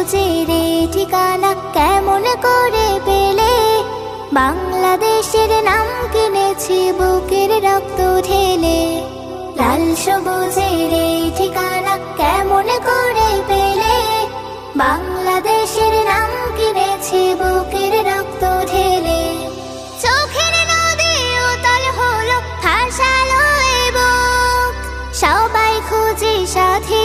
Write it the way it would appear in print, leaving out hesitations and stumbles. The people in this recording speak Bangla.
সবুজের এই ঠিকানা কেমন করে পেলে? বাংলাদেশের নাম কিনেছি বুকের রক্ত ঢেলে। লাল সবুজের এই ঠিকানা কেমন করে পেলে? বাংলাদেশের নাম কিনেছি বুকের রক্ত ঢেলে। চোখের নদী উতল হলো, ভাসালো এ বুক, সবাই খুঁজে সাথী